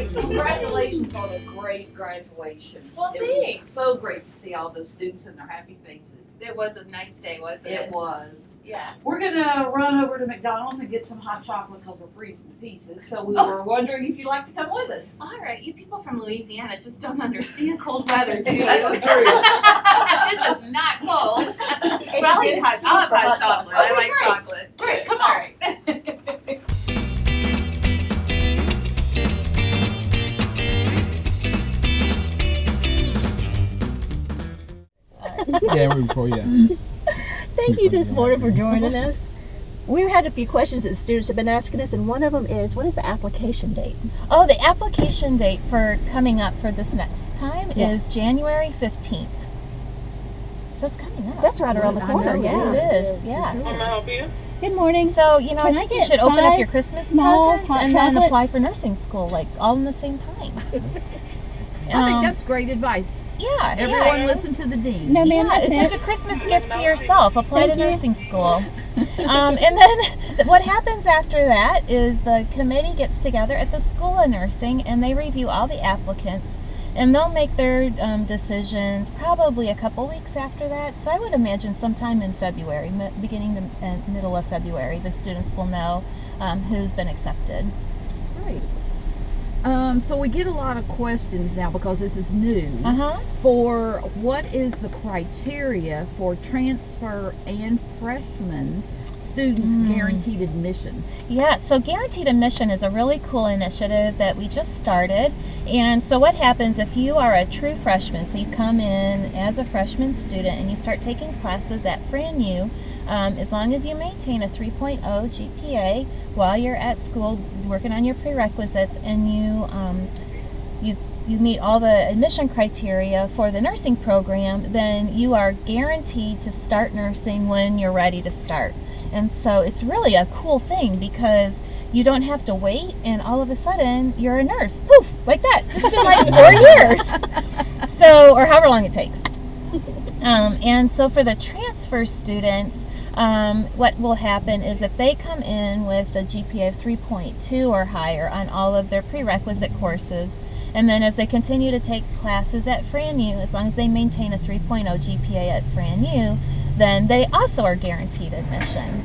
great. Congratulations on a great graduation. Well, It was thanks. so great to see all those students and their happy faces. It was a nice day, wasn't it? It was. Yeah. We're gonna run over to McDonald's and get some hot chocolate because we're freezing to pieces. So we were wondering if you'd like to come with us. All right, you people from Louisiana just don't understand cold weather, do you? That's the truth. This is not cold. But I'll eat hot chocolate. I Okay, like great. chocolate. Great, come All on. right. Yeah, we're recording. Yeah. Thank you this morning for joining us. We've had a few questions that the students have been asking us, and one of them is, what is the application date? Oh, the application date for coming up for this next time Yeah. is January 15th. So it's coming up. That's right around the corner. Yeah, it is. Yeah. How may I help you? Good morning. So, you know, Can I I think you get should open up 5 your Christmas small presents hot and then chocolates? apply for nursing school, like all in the same time. I think that's great advice. Yeah, Everyone listen to the dean. No, ma'am, yeah, that's it's it. like a Christmas gift to yourself. Apply Thank to you. nursing school. And then what happens after that is the committee gets together at the School of Nursing and they review all the applicants and they'll make their decisions probably a couple weeks after that. So I would imagine sometime in February, beginning to middle of February, the students will know who's been accepted. Great. So we get a lot of questions now because this is new. For what is the criteria for transfer and freshman students guaranteed admission? Yeah, so Guaranteed Admission is a really cool initiative that we just started. And so what happens if you are a true freshman, so you come in as a freshman student and you start taking classes at FranU, as long as you maintain a 3.0 GPA while you're at school working on your prerequisites and you meet all the admission criteria for the nursing program, then you are guaranteed to start nursing when you're ready to start. And so it's really a cool thing because you don't have to wait and all of a sudden you're a nurse. Poof, like that, just in like 4 years. So, or however long it takes. And so for the transfer students, what will happen is if they come in with a GPA of 3.2 or higher on all of their prerequisite courses, and then as they continue to take classes at FranU, as long as they maintain a 3.0 GPA at FranU, then they also are guaranteed admission.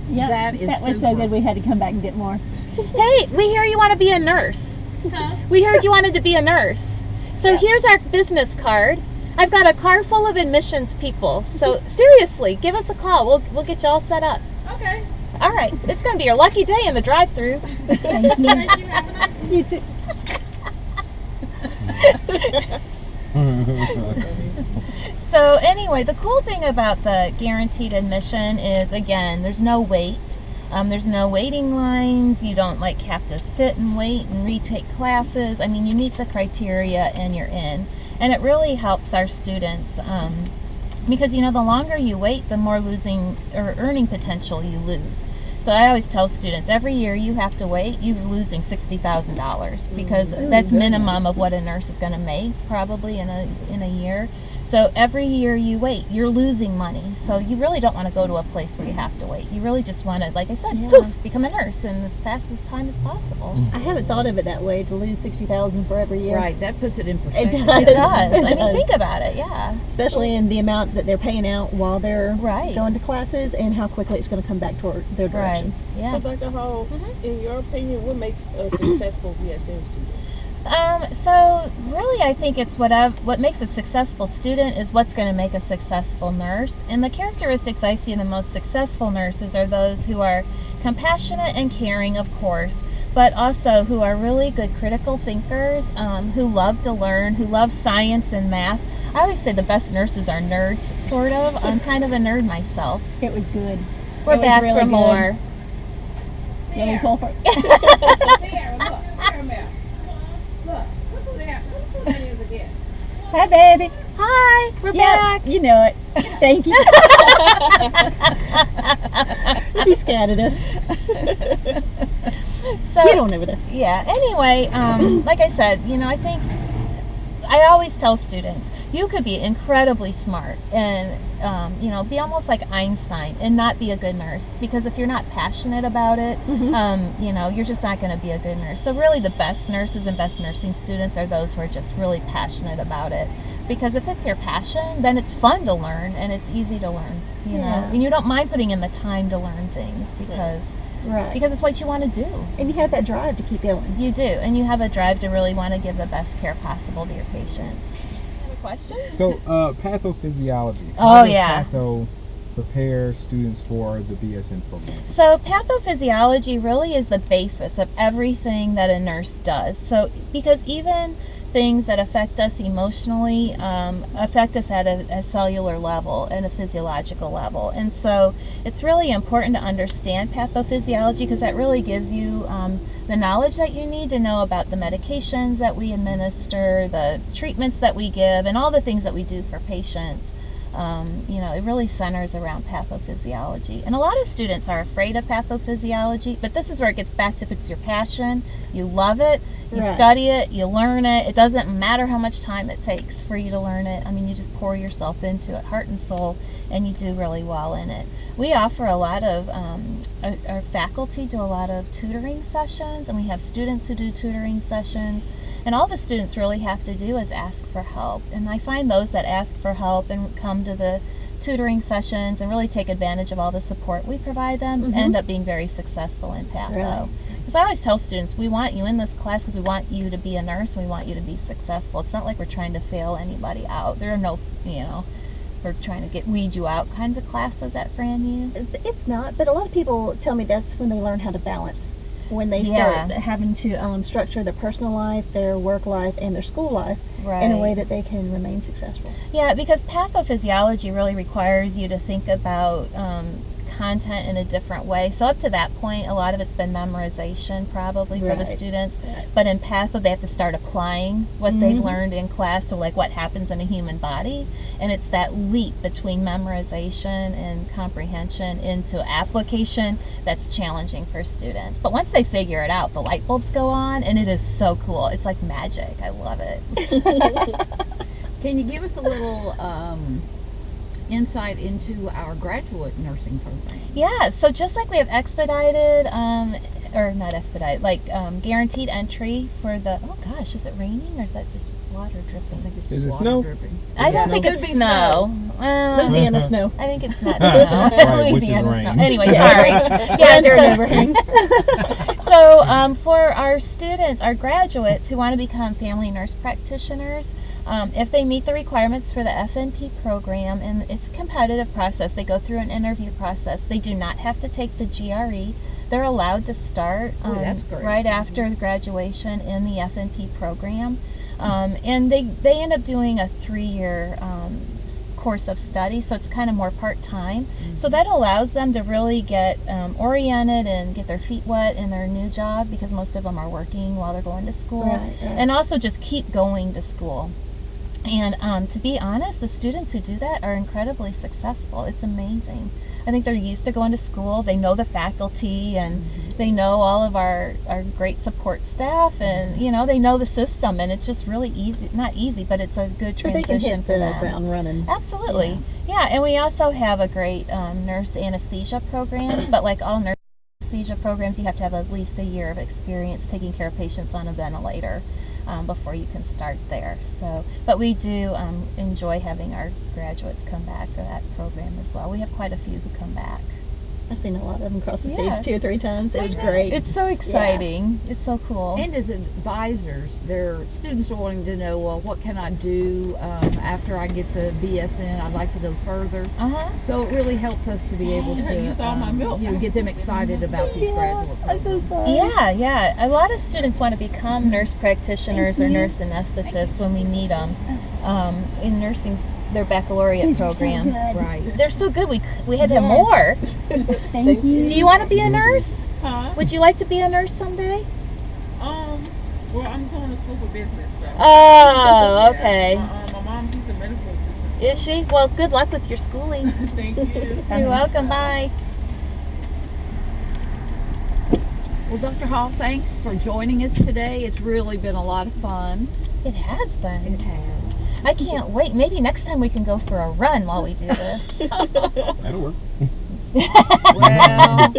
Yeah, That is was so super. good we had to come back and get more. Hey, we hear you want to be a nurse. We heard you wanted to be a nurse. So here's our business card. I've got a car full of admissions people. So seriously, give us a call. We'll get you all set up. Okay. All right. It's going to be your lucky day in the drive-thru. Thank you. You too. So anyway, the cool thing about the guaranteed admission is, again, there's no wait. There's no waiting lines. You don't like have to sit and wait and retake classes. I mean, you meet the criteria and you're in. And it really helps our students because, you know, the longer you wait, the more losing or earning potential you lose. So I always tell students, every year you have to wait, you're losing $60,000 because that's minimum of what a nurse is going to make probably in a year. So every year you wait, you're losing money. So you really don't want to go to a place where you have to wait. You really just want to, like I said, poof, become a nurse in as fast as time as possible. I haven't thought of it that way, to lose $60,000 for every year. Right, that puts it in It perspective. does. It does. It I mean, does. think about it, yeah. Especially in the amount that they're paying out while they're Right. going to classes and how quickly it's going to come back toward their Right, direction. yeah. So Dr. Hall, in your opinion, what makes a successful BSN student? So really I think it's what makes a successful student is what's going to make a successful nurse. And the characteristics I see in the most successful nurses are those who are compassionate and caring, of course, but also who are really good critical thinkers, who love to learn, who love science and math. I always say the best nurses are nerds, sort of. I'm kind of a nerd myself. It was good. We're It was back really for good. more. You want me to pull for it? Hi, baby. Hi, we're Yeah, back. you know it. Thank you. She scattered us. So, Get on over there. yeah, anyway, like I said, you know, I always tell students, You could be incredibly smart and, you know, be almost like Einstein and not be a good nurse, because if you're not passionate about it, you know, you're just not going to be a good nurse. So really the best nurses and best nursing students are those who are just really passionate about it. Because if it's your passion, then it's fun to learn and it's easy to learn, you know, and you don't mind putting in the time to learn things because it's what you want to do. And you have that drive to keep going. You do, and you have a drive to really want to give the best care possible to your patients. Any questions? So, pathophysiology. Oh, yeah. Patho prepare students for the BSN program? So pathophysiology really is the basis of everything that a nurse does. So because even things that affect us emotionally affect us at a cellular level and a physiological level. And so it's really important to understand pathophysiology because that really gives you the knowledge that you need to know about the medications that we administer, the treatments that we give, and all the things that we do for patients. You know, it really centers around pathophysiology. And a lot of students are afraid of pathophysiology, but this is where it gets back to if it's your passion, you love it, you study it, you learn it. It doesn't matter how much time it takes for you to learn it. I mean, you just pour yourself into it, heart and soul, and you do really well in it. We offer a lot of, our faculty do a lot of tutoring sessions, and we have students who do tutoring sessions. And all the students really have to do is ask for help. And I find those that ask for help and come to the tutoring sessions and really take advantage of all the support we provide them end up being very successful in Patho. Because I always tell students, we want you in this class because we want you to be a nurse and we want you to be successful. It's not like we're trying to fail anybody out. There are no, you know, we're trying to weed you out kinds of classes at FranU. It's not, but a lot of people tell me that's when they learn how to balance. When they start having to structure their personal life, their work life, and their school life in a way that they can remain successful. Yeah, because pathophysiology really requires you to think about content in a different way. So up to that point, a lot of it's been memorization probably for the students. But in Patho, they have to start applying what they've learned in class to like what happens in a human body. And it's that leap between memorization and comprehension into application that's challenging for students. But once they figure it out, the light bulbs go on, and it is so cool. It's like magic. I love it. Can you give us a little insight into our graduate nursing program? Yeah, so just like we have expedited, or not expedited, like guaranteed entry for the, oh gosh, is it raining or is that just water dripping? I think it's Is it water snow? dripping. I don't think it's snow. Louisiana snow. I think it's not snow. Right, which is Louisiana rain. snow. Anyway, sorry. So for our students, our graduates who want to become family nurse practitioners, if they meet the requirements for the FNP program, and it's a competitive process, they go through an interview process. They do not have to take the GRE. They're allowed to start right after graduation in the FNP program. And they end up doing a 3-year course of study, so it's kind of more part-time. So that allows them to really get oriented and get their feet wet in their new job, because most of them are working while they're going to school. And also just keep going to school. And to be honest, the students who do that are incredibly successful. It's amazing. I think they're used to going to school. They know the faculty, and they know all of our great support staff, and you know, they know the system, and it's just really easy. Not easy, but it's a good transition they can hit for them. the ground running. Absolutely. Yeah, and we also have a great nurse anesthesia program, but like all nurse anesthesia programs, you have to have at least a year of experience taking care of patients on a ventilator before you can start there. So, but we do enjoy having our graduates come back for that program as well. We have quite a few who come back. I've seen a lot of them cross the stage 2 or 3 times. It was great. It's so exciting. It's so cool. And as advisors, their students are wanting to know, well, what can I do after I get the BSN? I'd like to go further. So it really helps us to be able to you know, get them excited about these graduate programs. I'm so sorry. Yeah. A lot of students want to become nurse practitioners or nurse anesthetists when we need them in nursing. Their baccalaureate program. They're so good. We had to have more. Thank you. Do you want to be a nurse? Huh? Would you like to be a nurse someday? Well, I'm going to school for business. So. Oh, okay. My mom, she's a medical assistant. Is she? Well, good luck with your schooling. Thank you. You're welcome. Bye. Well, Dr. Hall, thanks for joining us today. It's really been a lot of fun. It has been. It has. I can't wait. Maybe next time we can go for a run while we do this. That'll work. Well,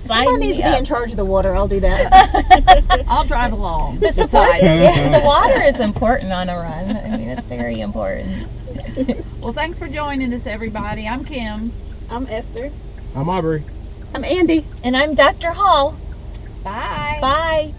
Someone needs to be in charge of the water. I'll do that. I'll drive along. The support, beside you. yeah, the water is important on a run. I mean, it's very important. Well, thanks for joining us, everybody. I'm Kim. I'm Esther. I'm Aubrey. I'm Andy. And I'm Dr. Hall. Bye. Bye.